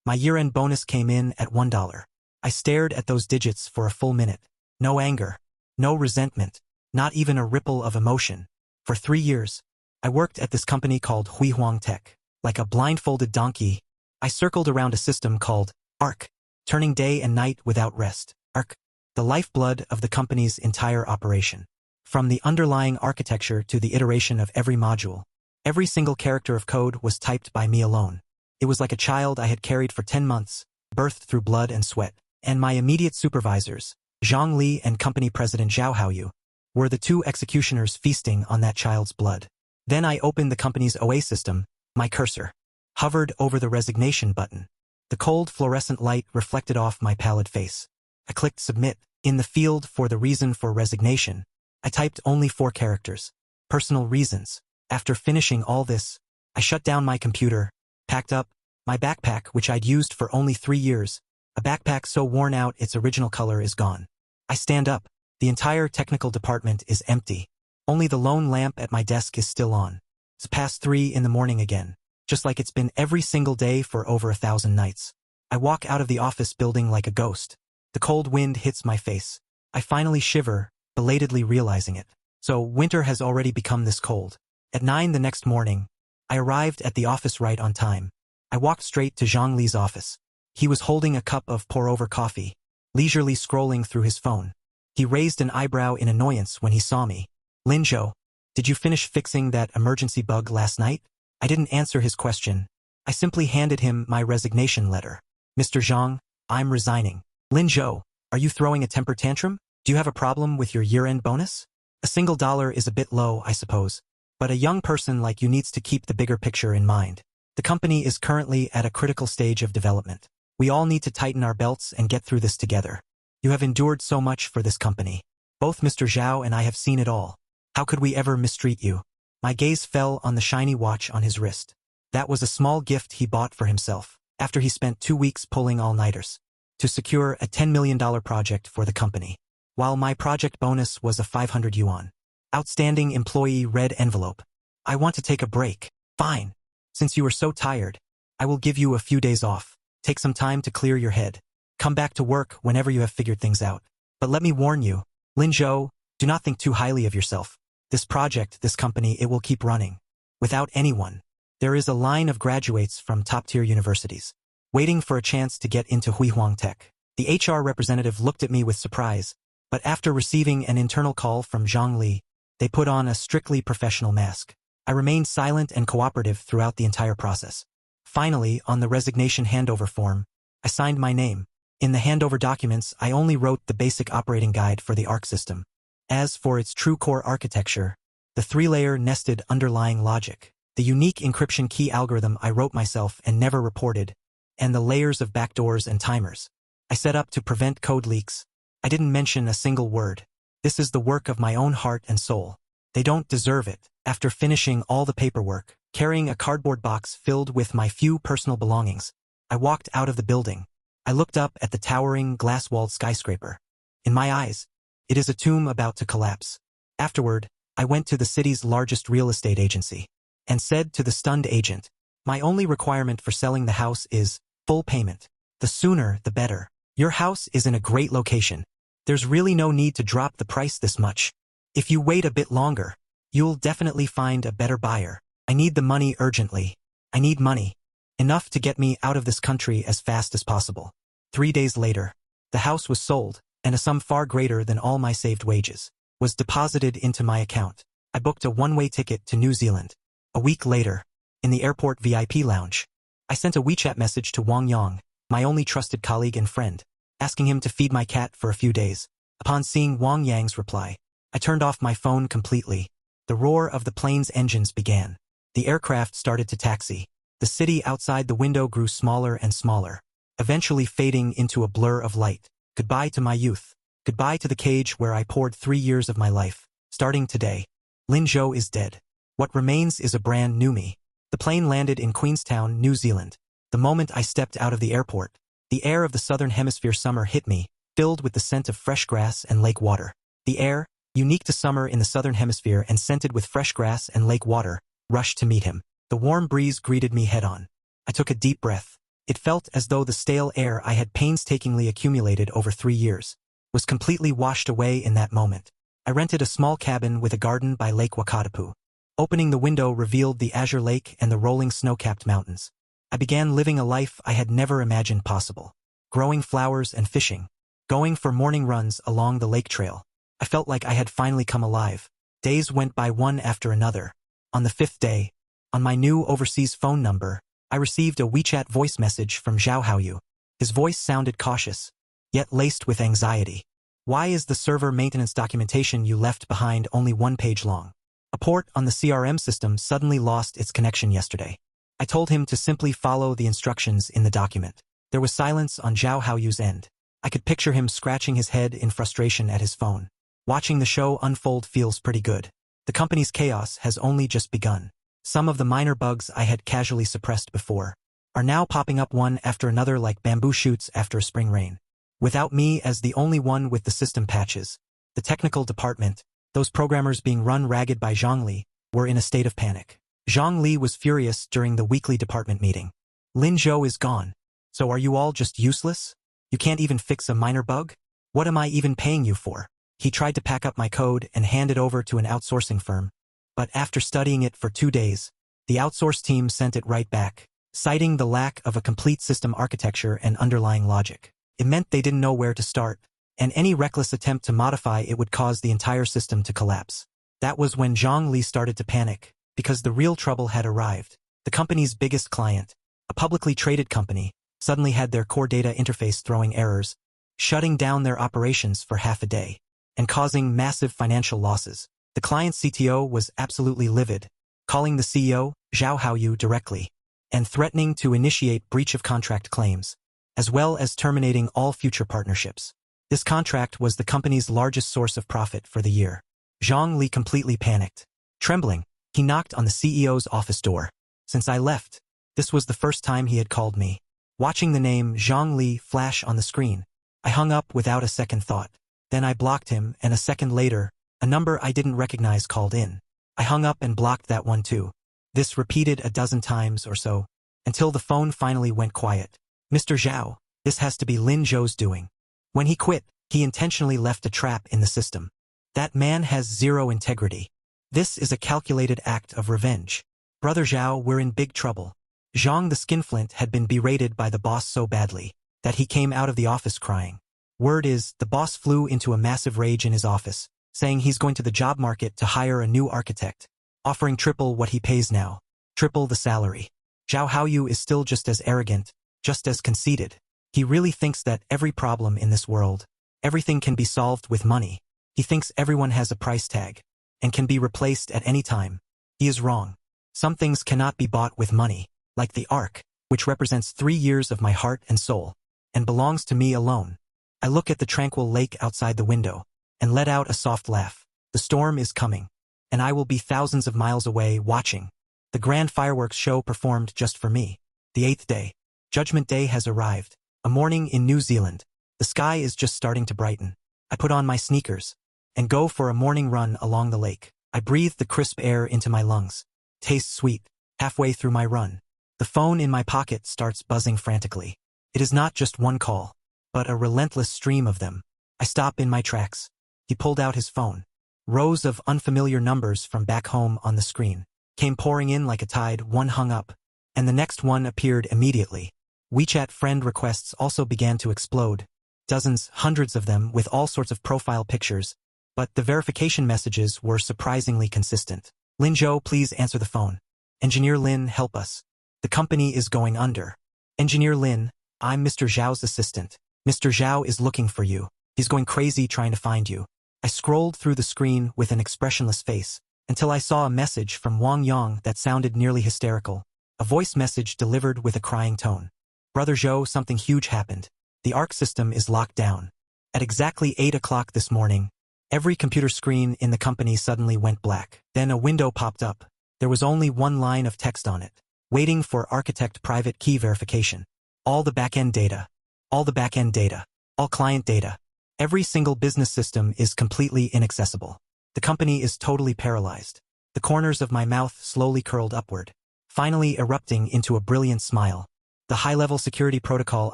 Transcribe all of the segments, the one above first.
My year-end bonus came in at $1. I stared at those digits for a full minute. No anger, no resentment, not even a ripple of emotion. For 3 years, I worked at this company called Hui Huang Tech. Like a blindfolded donkey, I circled around a system called ARC, turning day and night without rest. ARC, the lifeblood of the company's entire operation. From the underlying architecture to the iteration of every module, every single character of code was typed by me alone. It was like a child I had carried for 10 months, birthed through blood and sweat. And my immediate supervisors, Zhang Li and company president Zhao Haoyu, were the two executioners feasting on that child's blood. Then I opened the company's OA system. My cursor hovered over the resignation button. The cold fluorescent light reflected off my pallid face. I clicked submit. In the field for the reason for resignation, I typed only 4 characters. Personal reasons. After finishing all this, I shut down my computer, packed up my backpack, which I'd used for only 3 years, a backpack so worn out its original color is gone. I stand up. The entire technical department is empty. Only the lone lamp at my desk is still on. It's past 3 in the morning again, just like it's been every single day for over 1,000 nights. I walk out of the office building like a ghost. The cold wind hits my face. I finally shiver, belatedly realizing it. So winter has already become this cold. At 9 the next morning, I arrived at the office right on time. I walked straight to Zhang Li's office. He was holding a cup of pour-over coffee, leisurely scrolling through his phone. He raised an eyebrow in annoyance when he saw me. "Lin Zhou, did you finish fixing that emergency bug last night?" I didn't answer his question. I simply handed him my resignation letter. "Mr. Zhang, I'm resigning." "Lin Zhou, are you throwing a temper tantrum? Do you have a problem with your year-end bonus?" "A single dollar is a bit low, I suppose. But a young person like you needs to keep the bigger picture in mind. The company is currently at a critical stage of development. We all need to tighten our belts and get through this together. You have endured so much for this company. Both Mr. Zhao and I have seen it all. How could we ever mistreat you?" My gaze fell on the shiny watch on his wrist. That was a small gift he bought for himself, after he spent 2 weeks pulling all-nighters to secure a $10 million project for the company, while my project bonus was a 500 yuan. Outstanding employee red envelope. "I want to take a break." "Fine. Since you are so tired, I will give you a few days off. Take some time to clear your head. Come back to work whenever you have figured things out. But let me warn you, Lin Zhou, do not think too highly of yourself. This project, this company, it will keep running. Without anyone. There is a line of graduates from top-tier universities, waiting for a chance to get into Hui Huang Tech." The HR representative looked at me with surprise, but after receiving an internal call from Zhang Li, they put on a strictly professional mask. I remained silent and cooperative throughout the entire process. Finally, on the resignation handover form, I signed my name. In the handover documents, I only wrote the basic operating guide for the ARC system. As for its true core architecture, the 3-layer nested underlying logic, the unique encryption key algorithm I wrote myself and never reported, and the layers of backdoors and timers I set up to prevent code leaks, I didn't mention a single word. This is the work of my own heart and soul. They don't deserve it. After finishing all the paperwork, carrying a cardboard box filled with my few personal belongings, I walked out of the building. I looked up at the towering, glass-walled skyscraper. In my eyes, it is a tomb about to collapse. Afterward, I went to the city's largest real estate agency and said to the stunned agent, "My only requirement for selling the house is full payment. The sooner, the better. Your house is in a great location. There's really no need to drop the price this much. If you wait a bit longer, you'll definitely find a better buyer. I need the money urgently. I need money. Enough to get me out of this country as fast as possible." 3 days later, the house was sold, and a sum far greater than all my saved wages was deposited into my account. I booked a one-way ticket to New Zealand. A week later, in the airport VIP lounge, I sent a WeChat message to Wang Yang, my only trusted colleague and friend, asking him to feed my cat for a few days. Upon seeing Wang Yang's reply, I turned off my phone completely. The roar of the plane's engines began. The aircraft started to taxi. The city outside the window grew smaller and smaller, eventually fading into a blur of light. Goodbye to my youth. Goodbye to the cage where I poured 3 years of my life. Starting today, Lin Zhou is dead. What remains is a brand new me. The plane landed in Queenstown, New Zealand. The moment I stepped out of the airport, the air of the southern hemisphere summer hit me, filled with the scent of fresh grass and lake water. The air, unique to summer in the southern hemisphere and scented with fresh grass and lake water, rushed to meet him. The warm breeze greeted me head-on. I took a deep breath. It felt as though the stale air I had painstakingly accumulated over 3 years was completely washed away in that moment. I rented a small cabin with a garden by Lake Wakatapu. Opening the window revealed the azure lake and the rolling snow-capped mountains. I began living a life I had never imagined possible. Growing flowers and fishing. Going for morning runs along the lake trail. I felt like I had finally come alive. Days went by one after another. On the 5th day, on my new overseas phone number, I received a WeChat voice message from Zhao Haoyu. His voice sounded cautious, yet laced with anxiety. Why is the server maintenance documentation you left behind only 1 page long? A port on the CRM system suddenly lost its connection yesterday. I told him to simply follow the instructions in the document. There was silence on Zhao Haoyu's end. I could picture him scratching his head in frustration at his phone. Watching the show unfold feels pretty good. The company's chaos has only just begun. Some of the minor bugs I had casually suppressed before are now popping up one after another like bamboo shoots after a spring rain. Without me as the only one with the system patches, the technical department, those programmers being run ragged by Zhang Li, were in a state of panic. Zhang Li was furious during the weekly department meeting. Lin Zhou is gone. So are you all just useless? You can't even fix a minor bug? What am I even paying you for? He tried to pack up my code and hand it over to an outsourcing firm. But after studying it for 2 days, the outsource team sent it right back, citing the lack of a complete system architecture and underlying logic. It meant they didn't know where to start, and any reckless attempt to modify it would cause the entire system to collapse. That was when Zhang Li started to panic, because the real trouble had arrived. The company's biggest client, a publicly traded company, suddenly had their core data interface throwing errors, shutting down their operations for half a day, and causing massive financial losses. The client's CTO was absolutely livid, calling the CEO, Zhao Haoyu, directly, and threatening to initiate breach of contract claims, as well as terminating all future partnerships. This contract was the company's largest source of profit for the year. Zhang Li completely panicked. Trembling, he knocked on the CEO's office door. Since I left, this was the first time he had called me. Watching the name Zhang Li flash on the screen, I hung up without a second thought. Then I blocked him, and a second later, a number I didn't recognize called in. I hung up and blocked that one too. This repeated a dozen times or so, until the phone finally went quiet. Mr. Zhao, this has to be Lin Zhou's doing. When he quit, he intentionally left a trap in the system. That man has zero integrity. This is a calculated act of revenge. Brother Zhao, we're in big trouble. Zhang the Skinflint had been berated by the boss so badly that he came out of the office crying. Word is, the boss flew into a massive rage in his office, saying he's going to the job market to hire a new architect, offering triple what he pays now, triple the salary. Zhao Haoyu is still just as arrogant, just as conceited. He really thinks that every problem in this world, everything can be solved with money. He thinks everyone has a price tag and can be replaced at any time. He is wrong. Some things cannot be bought with money, like the Ark, which represents 3 years of my heart and soul, and belongs to me alone. I look at the tranquil lake outside the window, and let out a soft laugh. The storm is coming, and I will be thousands of miles away watching. The grand fireworks show performed just for me. The 8th day. Judgment Day has arrived. A morning in New Zealand. The sky is just starting to brighten. I put on my sneakers, and go for a morning run along the lake. I breathe the crisp air into my lungs. Tastes sweet. Halfway through my run, the phone in my pocket starts buzzing frantically. It is not just one call, but a relentless stream of them. I stop in my tracks. He pulled out his phone. Rows of unfamiliar numbers from back home on the screen came pouring in like a tide. One hung up, and the next one appeared immediately. WeChat friend requests also began to explode. Dozens, hundreds of them with all sorts of profile pictures, but the verification messages were surprisingly consistent. Lin Zhou, please answer the phone. Engineer Lin, help us. The company is going under. Engineer Lin, I'm Mr. Zhao's assistant. Mr. Zhao is looking for you. He's going crazy trying to find you. I scrolled through the screen with an expressionless face, until I saw a message from Wang Yang that sounded nearly hysterical. A voice message delivered with a crying tone. Brother Zhou, something huge happened. The ARC system is locked down. At exactly 8 o'clock this morning, every computer screen in the company suddenly went black. Then a window popped up. There was only one line of text on it. Waiting for architect private key verification. All the back-end data. All the back-end data. All client data. Every single business system is completely inaccessible. The company is totally paralyzed. The corners of my mouth slowly curled upward, finally erupting into a brilliant smile. The high-level security protocol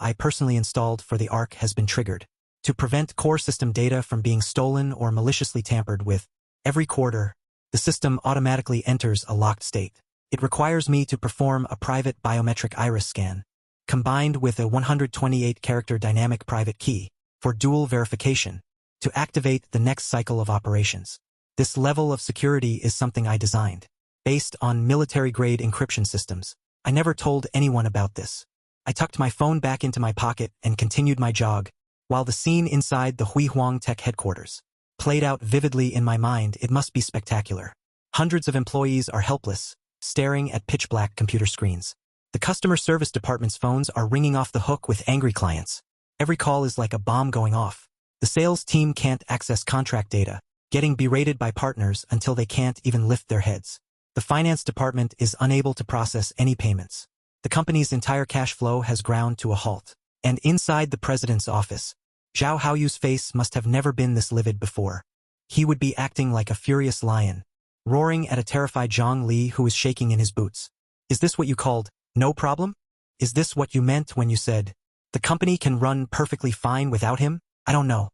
I personally installed for the ARC has been triggered. To prevent core system data from being stolen or maliciously tampered with, every quarter, the system automatically enters a locked state. It requires me to perform a private biometric iris scan, combined with a 128-character dynamic private key, for dual verification, to activate the next cycle of operations. This level of security is something I designed, based on military-grade encryption systems. I never told anyone about this. I tucked my phone back into my pocket and continued my jog, while the scene inside the Hui Huang Tech headquarters played out vividly in my mind. It must be spectacular. Hundreds of employees are helpless, staring at pitch-black computer screens. The customer service department's phones are ringing off the hook with angry clients. Every call is like a bomb going off. The sales team can't access contract data, getting berated by partners until they can't even lift their heads. The finance department is unable to process any payments. The company's entire cash flow has ground to a halt. And inside the president's office, Zhao Haoyu's face must have never been this livid before. He would be acting like a furious lion, roaring at a terrified Zhang Li who is shaking in his boots. Is this what you called, no problem? Is this what you meant when you said, the company can run perfectly fine without him? I don't know.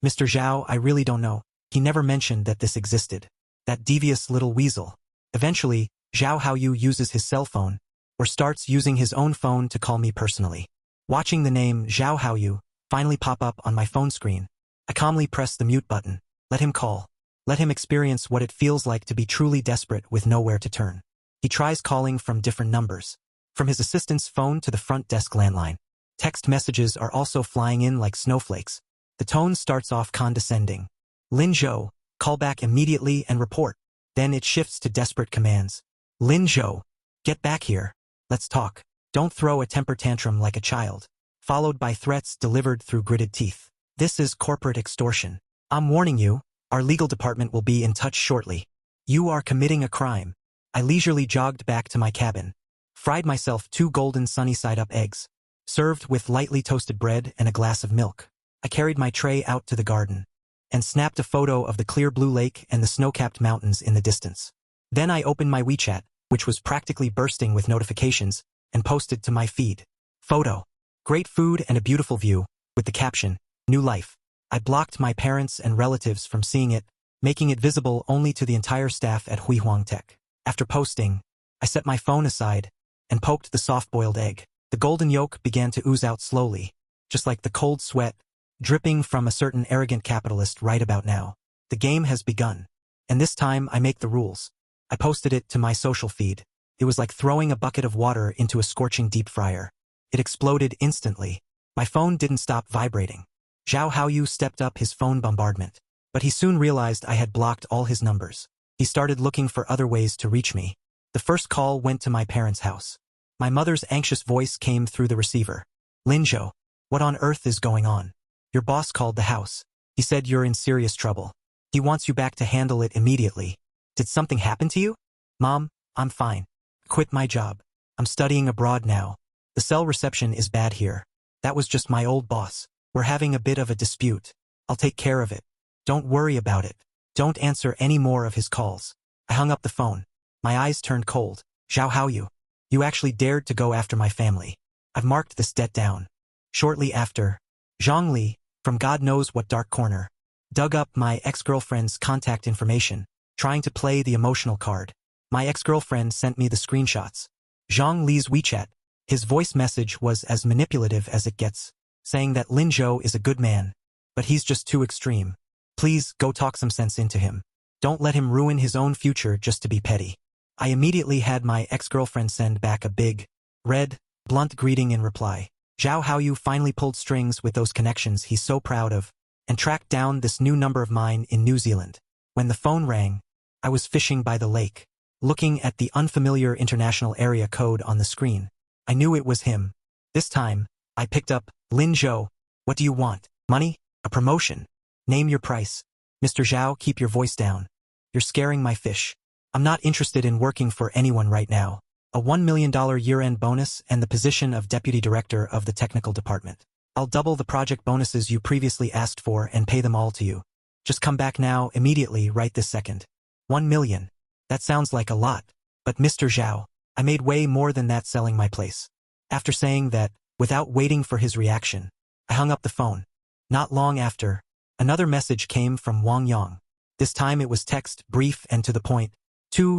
Mr. Zhao, I really don't know. He never mentioned that this existed. That devious little weasel. Eventually, Zhao Haoyu uses his cell phone, or starts using his own phone to call me personally. Watching the name Zhao Haoyu finally pop up on my phone screen, I calmly press the mute button. Let him call. Let him experience what it feels like to be truly desperate with nowhere to turn. He tries calling from different numbers, from his assistant's phone to the front desk landline. Text messages are also flying in like snowflakes. The tone starts off condescending. Lin Zhou, call back immediately and report. Then it shifts to desperate commands. Lin Zhou, get back here. Let's talk. Don't throw a temper tantrum like a child. Followed by threats delivered through gritted teeth. This is corporate extortion. I'm warning you, our legal department will be in touch shortly. You are committing a crime. I leisurely jogged back to my cabin, fried myself 2 golden sunny-side-up eggs, served with lightly toasted bread and a glass of milk. I carried my tray out to the garden, and snapped a photo of the clear blue lake and the snow-capped mountains in the distance. Then I opened my WeChat, which was practically bursting with notifications, and posted to my feed. Photo. Great food and a beautiful view, with the caption, New Life. I blocked my parents and relatives from seeing it, making it visible only to the entire staff at Hui Huang Tech. After posting, I set my phone aside and poked the soft-boiled egg. The golden yolk began to ooze out slowly, just like the cold sweat dripping from a certain arrogant capitalist right about now. The game has begun. And this time I make the rules. I posted it to my social feed. It was like throwing a bucket of water into a scorching deep fryer. It exploded instantly. My phone didn't stop vibrating. Zhao Haoyu stepped up his phone bombardment, but he soon realized I had blocked all his numbers. He started looking for other ways to reach me. The first call went to my parents' house. My mother's anxious voice came through the receiver. Lin Zhou, what on earth is going on? Your boss called the house. He said you're in serious trouble. He wants you back to handle it immediately. Did something happen to you? Mom, I'm fine. Quit my job. I'm studying abroad now. The cell reception is bad here. That was just my old boss. We're having a bit of a dispute. I'll take care of it. Don't worry about it. Don't answer any more of his calls. I hung up the phone. My eyes turned cold. Zhao Haoyu, you actually dared to go after my family. I've marked this debt down. Shortly after, Zhang Li, from God knows what dark corner, dug up my ex-girlfriend's contact information, trying to play the emotional card. My ex-girlfriend sent me the screenshots. Zhang Li's WeChat. His voice message was as manipulative as it gets, saying that Lin Zhou is a good man, but he's just too extreme. Please go talk some sense into him. Don't let him ruin his own future just to be petty. I immediately had my ex-girlfriend send back a big, red, blunt greeting in reply. Zhao Haoyu finally pulled strings with those connections he's so proud of, and tracked down this new number of mine in New Zealand. When the phone rang, I was fishing by the lake, looking at the unfamiliar international area code on the screen. I knew it was him. This time, I picked up, Lin Zhou, what do you want? Money? A promotion? Name your price. Mr. Zhao, keep your voice down. You're scaring my fish. I'm not interested in working for anyone right now. A $1 million year-end bonus and the position of Deputy Director of the Technical Department. I'll double the project bonuses you previously asked for and pay them all to you. Just come back now, immediately, right this second. 1 million. That sounds like a lot. But Mr. Zhao, I made way more than that selling my place. After saying that, without waiting for his reaction, I hung up the phone. Not long after, another message came from Wang Yang. This time it was text, brief and to the point.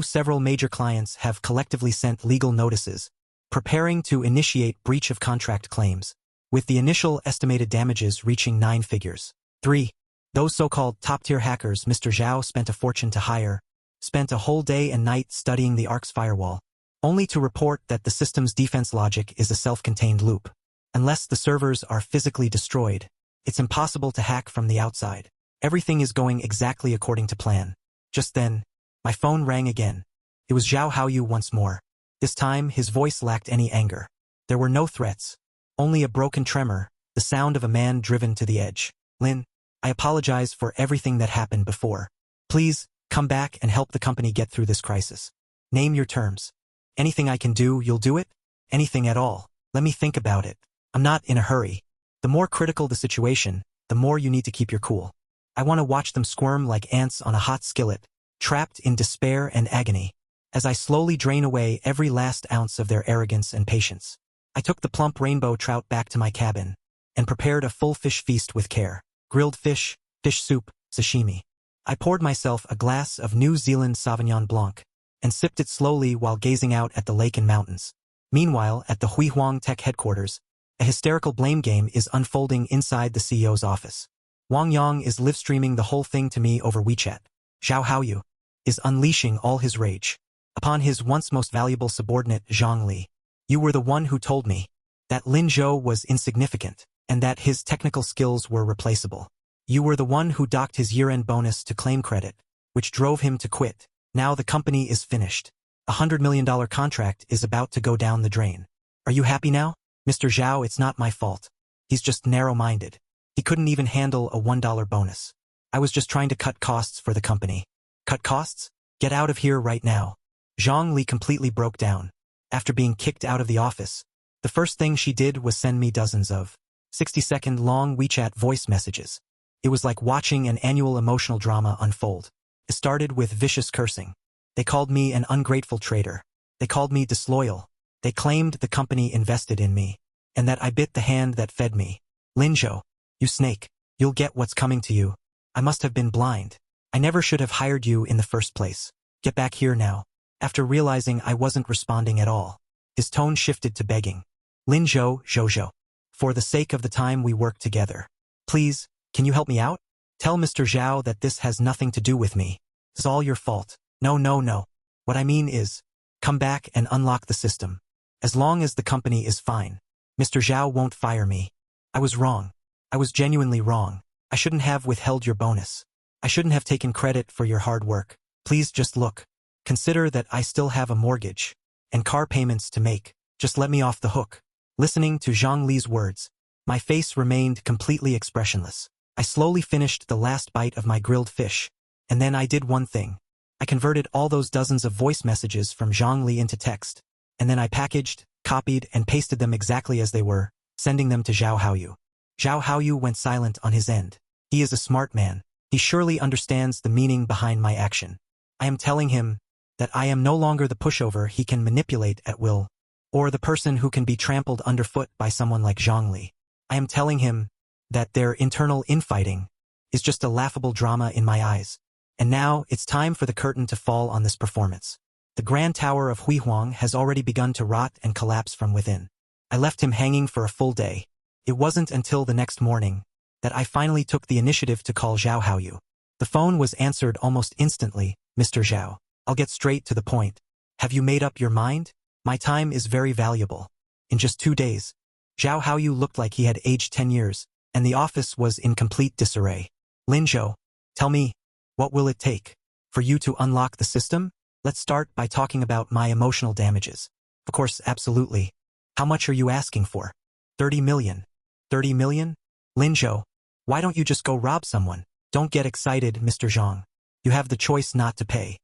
Several major clients have collectively sent legal notices, preparing to initiate breach of contract claims, with the initial estimated damages reaching 9 figures. 3. Those so-called top-tier hackers Mr. Zhao spent a fortune to hire, spent a whole day and night studying the ARC's firewall, only to report that the system's defense logic is a self-contained loop. Unless the servers are physically destroyed, it's impossible to hack from the outside. Everything is going exactly according to plan. Just then, my phone rang again. It was Zhao Haoyu once more. This time, his voice lacked any anger. There were no threats, only a broken tremor, the sound of a man driven to the edge. Lin, I apologize for everything that happened before. Please, come back and help the company get through this crisis. Name your terms. Anything I can do, you'll do it? Anything at all. Let me think about it. I'm not in a hurry. The more critical the situation, the more you need to keep your cool. I want to watch them squirm like ants on a hot skillet, trapped in despair and agony, as I slowly drain away every last ounce of their arrogance and patience. I took the plump rainbow trout back to my cabin, and prepared a full fish feast with care. Grilled fish, fish soup, sashimi. I poured myself a glass of New Zealand Sauvignon Blanc, and sipped it slowly while gazing out at the lake and mountains. Meanwhile, at the Hui Huang Tech headquarters, a hysterical blame game is unfolding inside the CEO's office. Wang Yang is live-streaming the whole thing to me over WeChat. Zhao Haoyu is unleashing all his rage upon his once most valuable subordinate Zhang Li. You were the one who told me that Lin Zhou was insignificant and that his technical skills were replaceable. You were the one who docked his year-end bonus to claim credit, which drove him to quit. Now the company is finished. $100 million contract is about to go down the drain. Are you happy now? Mr. Zhao, it's not my fault. He's just narrow-minded. He couldn't even handle a $1 bonus. I was just trying to cut costs for the company. Cut costs? Get out of here right now. Zhang Li completely broke down. After being kicked out of the office, the first thing she did was send me dozens of 60-second-long WeChat voice messages. It was like watching an annual emotional drama unfold. It started with vicious cursing. They called me an ungrateful traitor. They called me disloyal. They claimed the company invested in me, and that I bit the hand that fed me. Lin Zhou, you snake, you'll get what's coming to you. I must have been blind. I never should have hired you in the first place. Get back here now. After realizing I wasn't responding at all, his tone shifted to begging. Lin Zhou, for the sake of the time we worked together, please, can you help me out? Tell Mr. Zhao that this has nothing to do with me. It's all your fault. No. What I mean is, come back and unlock the system. As long as the company is fine, Mr. Zhao won't fire me. I was wrong. I was genuinely wrong. I shouldn't have withheld your bonus. I shouldn't have taken credit for your hard work. Please just look. Consider that I still have a mortgage and car payments to make. Just let me off the hook. Listening to Zhang Li's words, my face remained completely expressionless. I slowly finished the last bite of my grilled fish, and then I did one thing. I converted all those dozens of voice messages from Zhang Li into text, and then I packaged, copied, and pasted them exactly as they were, sending them to Zhao Haoyu. Zhao Haoyu went silent on his end. He is a smart man. He surely understands the meaning behind my action. I am telling him that I am no longer the pushover he can manipulate at will, or the person who can be trampled underfoot by someone like Zhang Li. I am telling him that their internal infighting is just a laughable drama in my eyes. And now it's time for the curtain to fall on this performance. The Grand Tower of Hui Huang has already begun to rot and collapse from within. I left him hanging for a full day. It wasn't until the next morning that I finally took the initiative to call Zhao Haoyu. The phone was answered almost instantly. Mr. Zhao, I'll get straight to the point. Have you made up your mind? My time is very valuable. In just 2 days, Zhao Haoyu looked like he had aged 10 years, and the office was in complete disarray. Lin Zhou, tell me, what will it take for you to unlock the system? Let's start by talking about my emotional damages. Of course, absolutely. How much are you asking for? 30 million. 30 million? Lin Zhou, why don't you just go rob someone? Don't get excited, Mr. Zhang. You have the choice not to pay.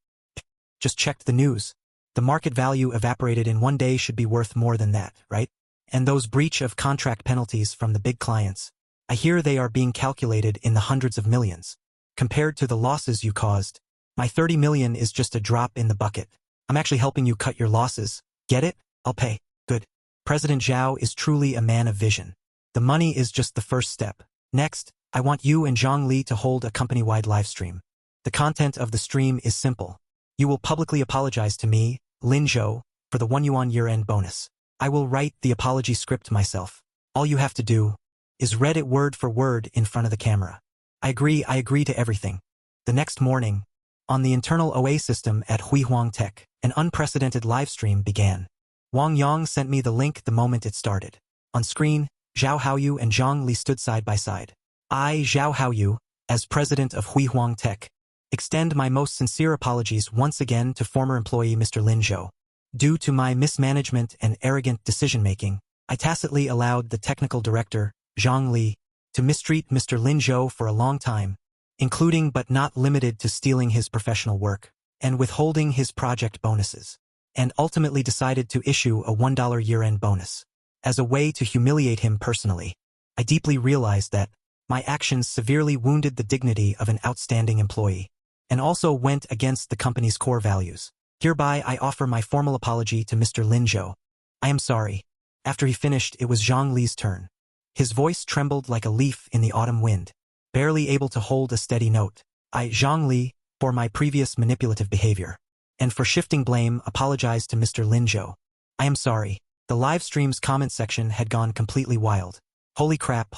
Just checked the news. The market value evaporated in 1 day should be worth more than that, right? And those breach of contract penalties from the big clients, I hear they are being calculated in the hundreds of millions. Compared to the losses you caused, my 30 million is just a drop in the bucket. I'm actually helping you cut your losses. Get it? I'll pay. Good. President Zhao is truly a man of vision. The money is just the first step. Next, I want you and Zhang Li to hold a company-wide live stream. The content of the stream is simple. You will publicly apologize to me, Lin Zhou, for the 1 yuan year-end bonus. I will write the apology script myself. All you have to do is read it word for word in front of the camera. I agree to everything. The next morning, on the internal OA system at Hui Huang Tech, an unprecedented live stream began. Wang Yang sent me the link the moment it started. On screen, Zhao Haoyu and Zhang Li stood side by side. I, Zhao Haoyu, as president of Hui Huang Tech, extend my most sincere apologies once again to former employee Mr. Lin Zhou. Due to my mismanagement and arrogant decision-making, I tacitly allowed the technical director, Zhang Li, to mistreat Mr. Lin Zhou for a long time, including but not limited to stealing his professional work and withholding his project bonuses, and ultimately decided to issue a $1 year-end bonus. As a way to humiliate him personally, I deeply realized that my actions severely wounded the dignity of an outstanding employee, and also went against the company's core values. Hereby I offer my formal apology to Mr. Lin Zhou. I am sorry. After he finished, it was Zhang Li's turn. His voice trembled like a leaf in the autumn wind, barely able to hold a steady note. I, Zhang Li, for my previous manipulative behavior, and for shifting blame, apologized to Mr. Lin Zhou. I am sorry. The live stream's comment section had gone completely wild. Holy crap,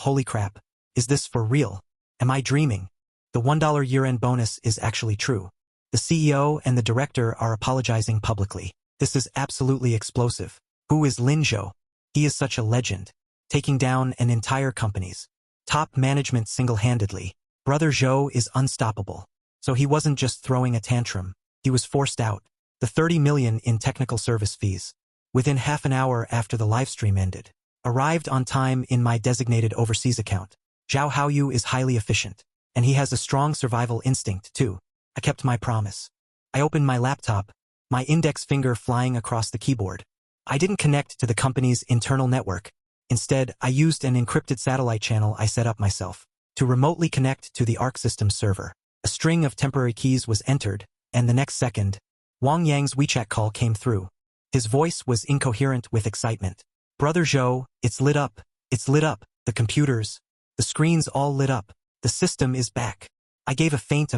is this for real? Am I dreaming? The $1 year-end bonus is actually true. The CEO and the director are apologizing publicly. This is absolutely explosive. Who is Lin Zhou? He is such a legend, taking down an entire company's top management single-handedly. Brother Zhou is unstoppable. So he wasn't just throwing a tantrum. He was forced out. The 30 million in technical service fees, within half an hour after the livestream ended, arrived on time in my designated overseas account. Zhao Haoyu is highly efficient, and he has a strong survival instinct too. I kept my promise. I opened my laptop, my index finger flying across the keyboard. I didn't connect to the company's internal network. Instead, I used an encrypted satellite channel I set up myself to remotely connect to the ARC system's server. A string of temporary keys was entered, and the next second, Wang Yang's WeChat call came through. His voice was incoherent with excitement. Brother Zhou, it's lit up. It's lit up. The computers, the screens all lit up. The system is back. I gave a faint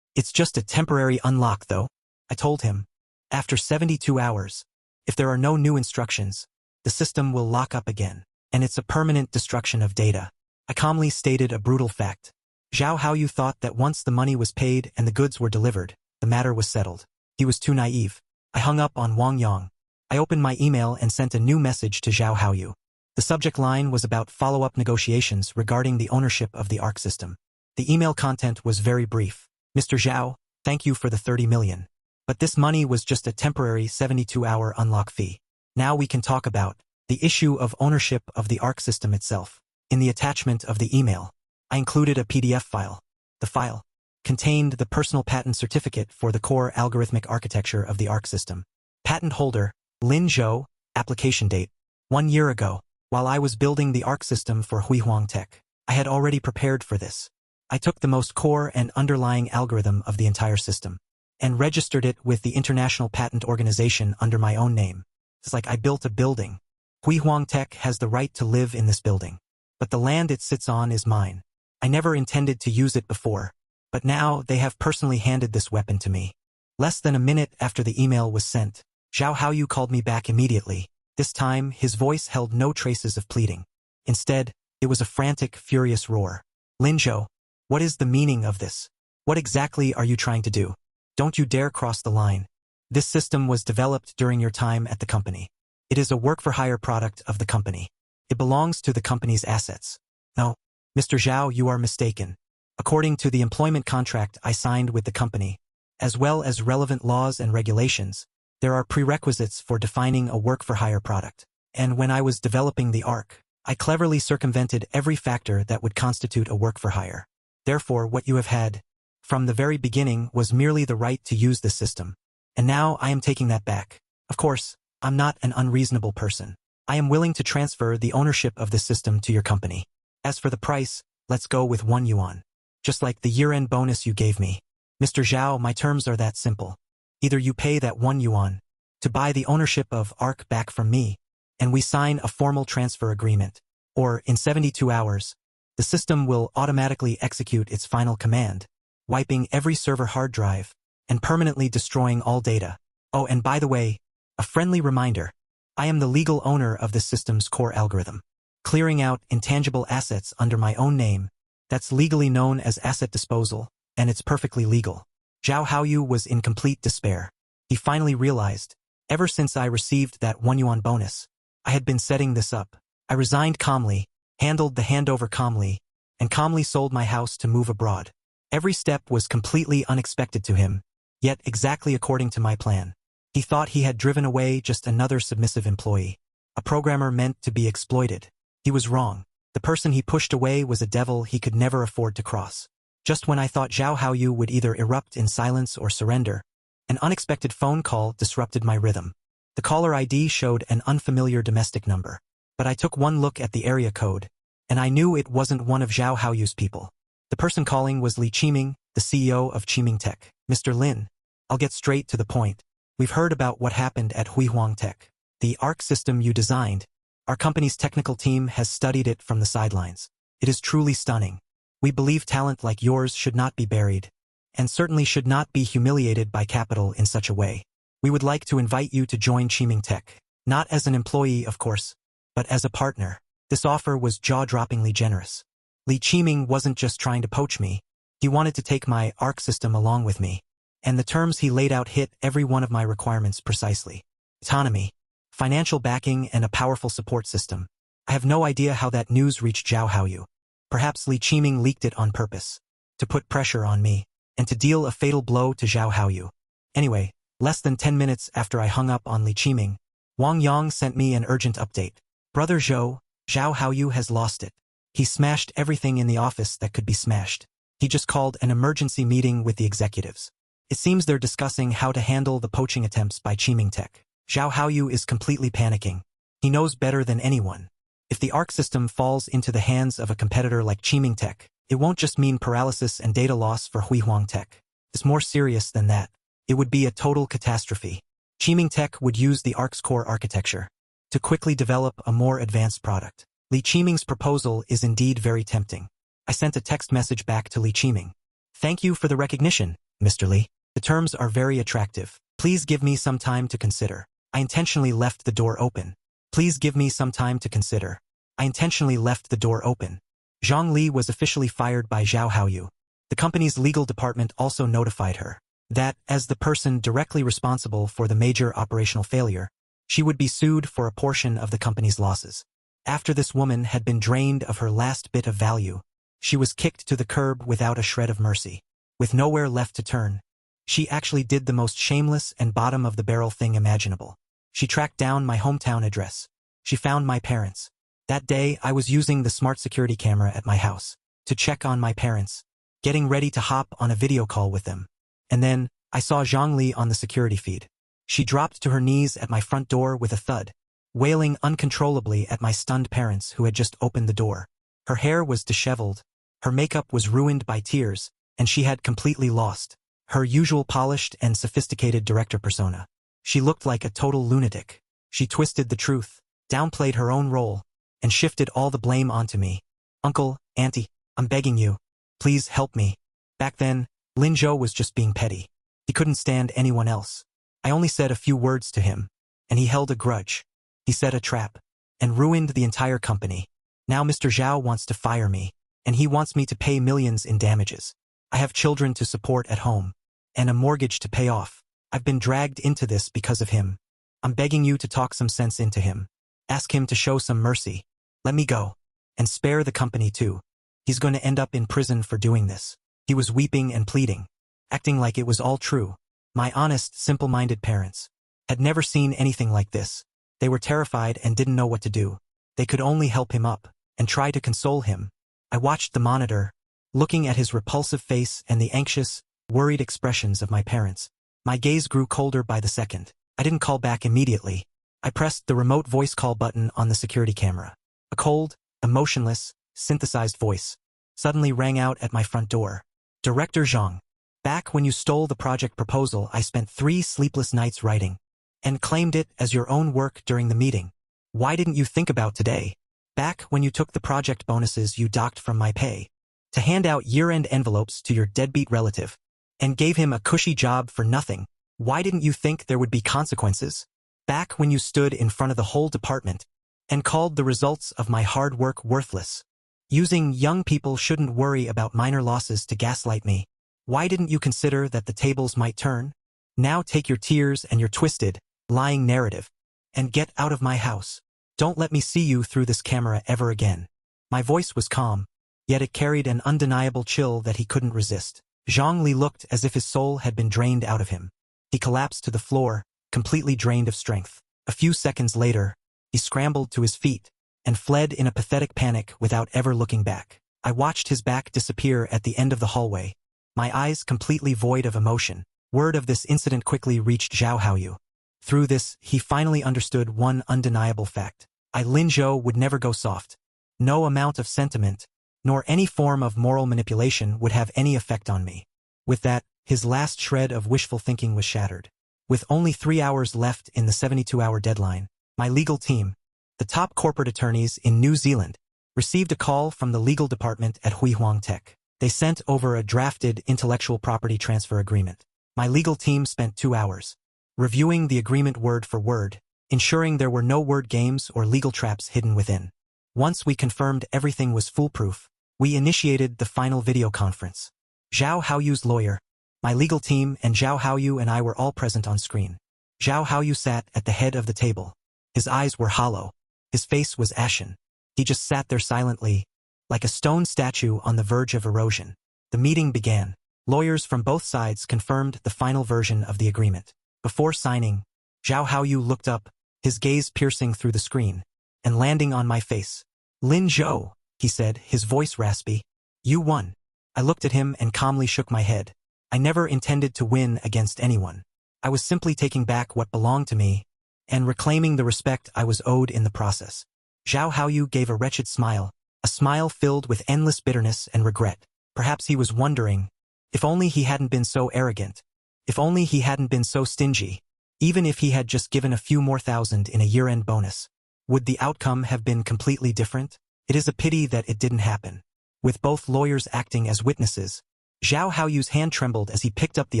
It's just a temporary unlock though, I told him. After 72 hours, if there are no new instructions, the system will lock up again, and it's a permanent destruction of data. I calmly stated a brutal fact. Zhao Haoyu thought that once the money was paid and the goods were delivered, the matter was settled. He was too naive. I hung up on Wang Yang. I opened my email and sent a new message to Zhao Haoyu. The subject line was about follow-up negotiations regarding the ownership of the ARC system. The email content was very brief. Mr. Zhao, thank you for the 30 million. But this money was just a temporary 72-hour unlock fee. Now we can talk about the issue of ownership of the ARC system itself. In the attachment of the email, I included a PDF file. The file contained the personal patent certificate for the core algorithmic architecture of the ARC system. Patent holder, Lin Zhou, application date, 1 year ago. While I was building the ARC system for Hui Huang Tech, I had already prepared for this. I took the most core and underlying algorithm of the entire system and registered it with the International Patent Organization under my own name. It's like I built a building. Hui Huang Tech has the right to live in this building, but the land it sits on is mine. I never intended to use it before, but now they have personally handed this weapon to me. Less than a minute after the email was sent, Zhao Haoyu called me back immediately. This time, his voice held no traces of pleading. Instead, it was a frantic, furious roar. Lin Zhou, what is the meaning of this? What exactly are you trying to do? Don't you dare cross the line. This system was developed during your time at the company. It is a work-for-hire product of the company. It belongs to the company's assets. No, Mr. Zhao, you are mistaken. According to the employment contract I signed with the company, as well as relevant laws and regulations, there are prerequisites for defining a work-for-hire product. And when I was developing the ARC, I cleverly circumvented every factor that would constitute a work-for-hire. Therefore, what you have had, from the very beginning, was merely the right to use this system. And now I am taking that back. Of course, I'm not an unreasonable person. I am willing to transfer the ownership of this system to your company. As for the price, let's go with 1 yuan. Just like the year-end bonus you gave me. Mr. Zhao, my terms are that simple. Either you pay that 1 yuan to buy the ownership of ARC back from me, and we sign a formal transfer agreement. Or, in 72 hours, the system will automatically execute its final command, wiping every server hard drive and permanently destroying all data. Oh, and by the way, a friendly reminder, I am the legal owner of this system's core algorithm. Clearing out intangible assets under my own name, that's legally known as asset disposal, and it's perfectly legal. Zhao Haoyu was in complete despair. He finally realized, ever since I received that 1 yuan bonus, I had been setting this up. I resigned calmly, handled the handover calmly, and calmly sold my house to move abroad. Every step was completely unexpected to him, yet exactly according to my plan. He thought he had driven away just another submissive employee, a programmer meant to be exploited. He was wrong. The person he pushed away was a devil he could never afford to cross. Just when I thought Zhao Haoyu would either erupt in silence or surrender, an unexpected phone call disrupted my rhythm. The caller ID showed an unfamiliar domestic number, but I took one look at the area code, and I knew it wasn't one of Zhao Haoyu's people. The person calling was Li Qiming, the CEO of Qiming Tech. Mr. Lin, I'll get straight to the point. We've heard about what happened at Hui Huang Tech. The ARC system you designed, our company's technical team has studied it from the sidelines. It is truly stunning. We believe talent like yours should not be buried, and certainly should not be humiliated by capital in such a way. We would like to invite you to join Qiming Tech, not as an employee, of course, but as a partner. This offer was jaw-droppingly generous. Li Qiming wasn't just trying to poach me, he wanted to take my ARC system along with me, and the terms he laid out hit every one of my requirements precisely. Autonomy, financial backing, and a powerful support system. I have no idea how that news reached Zhao Haoyu. Perhaps Li Qiming leaked it on purpose, to put pressure on me, and to deal a fatal blow to Zhao Haoyu. Anyway, less than 10 minutes after I hung up on Li Qiming, Wang Yang sent me an urgent update. Brother Zhou, Zhao Haoyu has lost it. He smashed everything in the office that could be smashed. He just called an emergency meeting with the executives. It seems they're discussing how to handle the poaching attempts by Qiming Tech. Zhao Haoyu is completely panicking. He knows better than anyone. If the ARC system falls into the hands of a competitor like Qiming Tech, it won't just mean paralysis and data loss for Hui Huang Tech. It's more serious than that. It would be a total catastrophe. Qiming Tech would use the ARC's core architecture to quickly develop a more advanced product. Li Qiming's proposal is indeed very tempting. I sent a text message back to Li Qiming. Thank you for the recognition, Mr. Li. The terms are very attractive. Please give me some time to consider. I intentionally left the door open. Please give me some time to consider. I intentionally left the door open. Zhang Li was officially fired by Zhao Haoyu. The company's legal department also notified her that, as the person directly responsible for the major operational failure, she would be sued for a portion of the company's losses. After this woman had been drained of her last bit of value, she was kicked to the curb without a shred of mercy. With nowhere left to turn, she actually did the most shameless and bottom-of-the-barrel thing imaginable. She tracked down my hometown address. She found my parents. That day, I was using the smart security camera at my house to check on my parents, getting ready to hop on a video call with them. And then, I saw Zhang Li on the security feed. She dropped to her knees at my front door with a thud, wailing uncontrollably at my stunned parents who had just opened the door. Her hair was disheveled, her makeup was ruined by tears, and she had completely lost her usual polished and sophisticated director persona. She looked like a total lunatic. She twisted the truth, downplayed her own role, and shifted all the blame onto me. Uncle, Auntie, I'm begging you. Please help me. Back then, Lin Zhou was just being petty. He couldn't stand anyone else. I only said a few words to him, and he held a grudge. He set a trap, and ruined the entire company. Now Mr. Zhao wants to fire me, and he wants me to pay millions in damages. I have children to support at home, and a mortgage to pay off. I've been dragged into this because of him. I'm begging you to talk some sense into him. Ask him to show some mercy. Let me go. And spare the company too. He's going to end up in prison for doing this. He was weeping and pleading, acting like it was all true. My honest, simple-minded parents had never seen anything like this. They were terrified and didn't know what to do. They could only help him up and try to console him. I watched the monitor, looking at his repulsive face and the anxious, worried expressions of my parents. My gaze grew colder by the second. I didn't call back immediately. I pressed the remote voice call button on the security camera. A cold, emotionless, synthesized voice suddenly rang out at my front door. Director Zhang, back when you stole the project proposal I spent 3 sleepless nights writing, and claimed it as your own work during the meeting. Why didn't you think about today? Back when you took the project bonuses you docked from my pay to hand out year-end envelopes to your deadbeat relative and gave him a cushy job for nothing. Why didn't you think there would be consequences? Back when you stood in front of the whole department and called the results of my hard work worthless. Using young people shouldn't worry about minor losses to gaslight me. Why didn't you consider that the tables might turn? Now take your tears and your twisted, lying narrative and get out of my house. Don't let me see you through this camera ever again. My voice was calm, yet it carried an undeniable chill that he couldn't resist. Zhang Li looked as if his soul had been drained out of him. He collapsed to the floor, completely drained of strength. A few seconds later, he scrambled to his feet and fled in a pathetic panic without ever looking back. I watched his back disappear at the end of the hallway, my eyes completely void of emotion. Word of this incident quickly reached Zhao Haoyu. Through this, he finally understood one undeniable fact. Lin Zhou would never go soft. No amount of sentiment, nor any form of moral manipulation would have any effect on me. With that, his last shred of wishful thinking was shattered. With only 3 hours left in the 72-hour deadline, my legal team, the top corporate attorneys in New Zealand, received a call from the legal department at Hui Huang Tech. They sent over a drafted intellectual property transfer agreement. My legal team spent 2 hours reviewing the agreement word for word, ensuring there were no word games or legal traps hidden within. Once we confirmed everything was foolproof, we initiated the final video conference. Zhao Haoyu's lawyer, my legal team, and Zhao Haoyu and I were all present on screen. Zhao Haoyu sat at the head of the table. His eyes were hollow. His face was ashen. He just sat there silently, like a stone statue on the verge of erosion. The meeting began. Lawyers from both sides confirmed the final version of the agreement. Before signing, Zhao Haoyu looked up, his gaze piercing through the screen and landing on my face. "Lin Zhou," he said, his voice raspy. "You won." I looked at him and calmly shook my head. I never intended to win against anyone. I was simply taking back what belonged to me and reclaiming the respect I was owed in the process. Zhao Haoyu gave a wretched smile, a smile filled with endless bitterness and regret. Perhaps he was wondering, if only he hadn't been so arrogant, if only he hadn't been so stingy, even if he had just given a few more thousand in a year-end bonus, would the outcome have been completely different? It is a pity that it didn't happen. With both lawyers acting as witnesses, Zhao Haoyu's hand trembled as he picked up the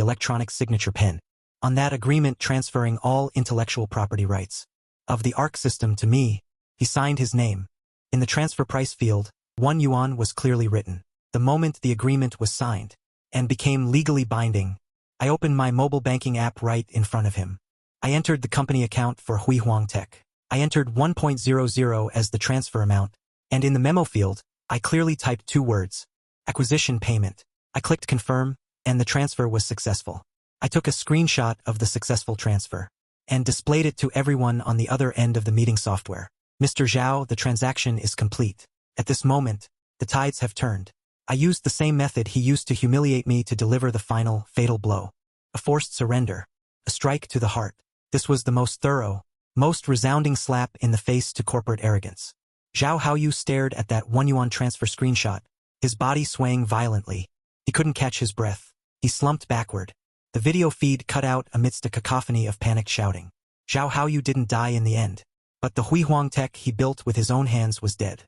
electronic signature pen. On that agreement transferring all intellectual property rights of the ARC system to me, he signed his name. In the transfer price field, 1 yuan was clearly written. The moment the agreement was signed and became legally binding, I opened my mobile banking app right in front of him. I entered the company account for Hui Huang Tech. I entered 1.00 as the transfer amount, and in the memo field, I clearly typed 2 words: acquisition payment. I clicked confirm, and the transfer was successful. I took a screenshot of the successful transfer and displayed it to everyone on the other end of the meeting software. "Mr. Zhao, the transaction is complete. At this moment, the tides have turned." I used the same method he used to humiliate me to deliver the final, fatal blow. A forced surrender. A strike to the heart. This was the most thorough, most resounding slap in the face to corporate arrogance. Zhao Haoyu stared at that 1 yuan transfer screenshot, his body swaying violently. He couldn't catch his breath. He slumped backward. The video feed cut out amidst a cacophony of panicked shouting. Zhao Haoyu didn't die in the end, but the Hui Huang Tech he built with his own hands was dead.